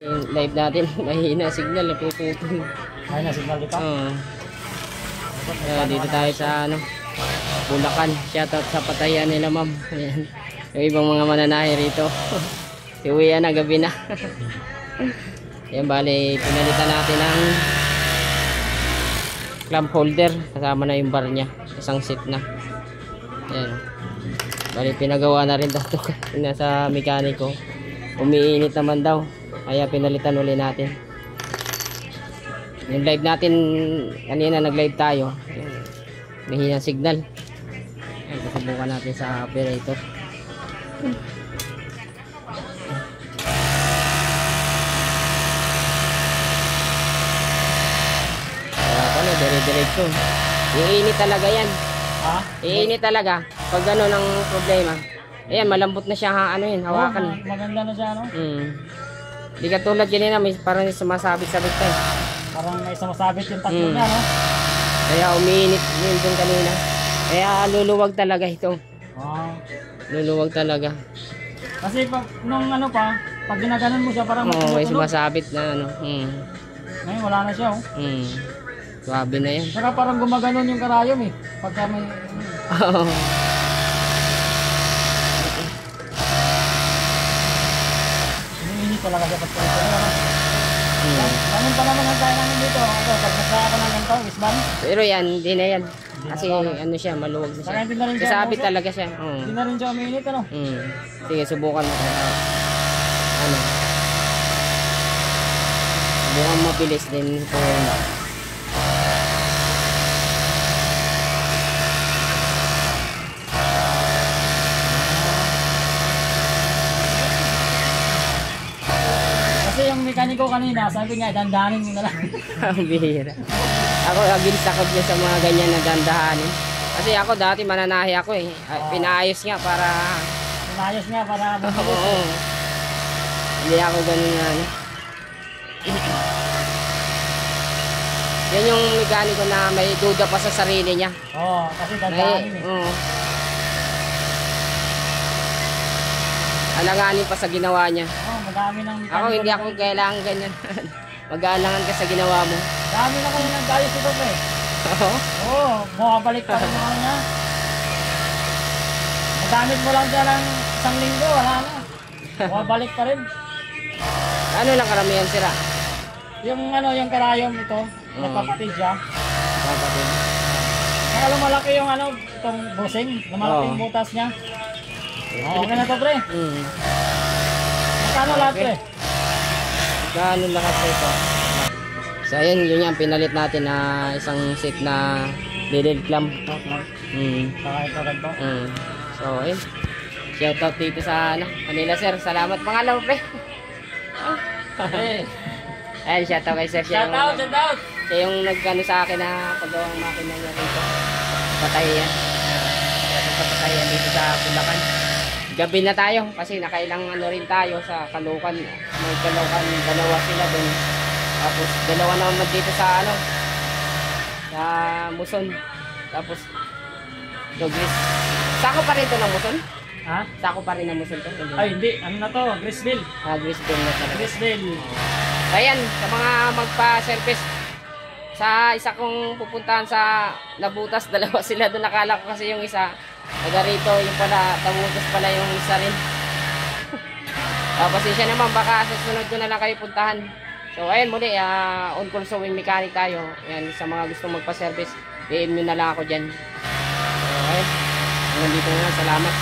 Yung live natin, mahina signal, napuputol. Mahina signal dito? Oo. Dito tayo sa Bulacan. Shoutout sa patayan nila ma'am. Ayan. Yung ibang mga mananahe rito. Iuwian na, gabi na. Ayan, bali, pinalitan natin ang clamp holder. Kasama na yung bar niya. Isang seat na. Ayan. Bali, pinagawa na rin daw sa mekaniko. Umiinit naman daw. Kaya pinalitan uli natin. Yung live natin kanina, nag-live tayo. Mahina signal. Subukan natin sa operator. Kaya dire-diretso. Iinit talaga yan. Ha? Iinit talaga. Pag gano'n ang problema. Ayan, malambot na siya hawakan. Maganda na siya, no? Di katulad kanina, may parang sumasabit-sabit ka. Parang may sumasabit yung tatlo niya, no? Kaya umiinit yun dun kanina. Kaya luluwag talaga ito. Luluwag talaga. Kasi pag, nung pag ginaganon mo siya, parang may sumasabit na Ngayon, wala na siya, oh. Swabe na yan. Saka parang gumaganon yung karayom, eh. Pagka may... talaga siya pagpapalala. Ganun pa naman ang kaya namin dito. Pag nagkaya ko ng ganito, isban. Pero yan, hindi na yan. Kasi siya, maluwag na siya. Kasabit talaga siya. Hindi na rin siya umiinit, ano? Sige, subukan mo. Subukan mabilis din ito. Yung mekaniko kanina, sabi nga, dandahanin mo na lang. Ang bihira. Ako, against ako dyan sa mga ganyan na dandahanin. Kasi ako dati mananahi ako eh. Pinaayos nga para... Pinaayos nga para... Oo. Hindi ako ganun nga. Yan yung mekaniko na may duda pa sa sarili niya. Oo, kasi dandahanin eh. Oo. Alanganin pa sa ginawa niya. Madami ng mekaniko. Ako hindi ako kailangan ganyan. Mag-aalangan ka sa ginawa mo. Dami na kayo nag-ayos ito, pre. Oo, bumabalik pa rin naman niya. Magamit mo lang dyan ng isang linggo, wala na. Bumabalik pa rin. Ano lang karamihan sira? Yung yung karayom ito, nagpapatid siya. Nagpapatid. Kaya lumalaki yung itong busing, lumalaki yung butas niya. Okay na to, pre. Magkano lahat, pre? Magkano lahat ito? So ayun, yun yan, pinalit natin na isang seat na little clamp. Saka ito ganito. So ayun, shoutout dito sa kanila sir. Salamat, pangalan mo, pre. Ayun, shoutout kay sir. Shoutout! Siya yung nagkano sa akin na paggawang makina niya dito. Patayan. Patayan dito sa Bulacan. Gabi na tayo kasi nakailang rin tayo sa Caloocan. May Caloocan, dalawa sila dun. Tapos dalawa naman dito sa sa Muson. Tapos Dogis. Sako pa rin to ng Muson? Ha? Sako pa rin ng Muson to? Ay, hindi. Ano na to? Grisville. Grisville na talaga. Grisville. Ayan, sa mga magpa-service. Sa isa kong pupuntahan sa Nabutas, dalawa sila doon. Nakala ko kasi yung isa taga rito, yung pala Nabutas pala yung isa rin. Pasensya naman, baka sa sunod ko na lang kayo puntahan. So ayun muli, on call sewing mechanic tayo. Ayan, sa mga gustong magpa-service, PM nyo na lang ako dyan. So ayun, hanggang dito na lang, salamat.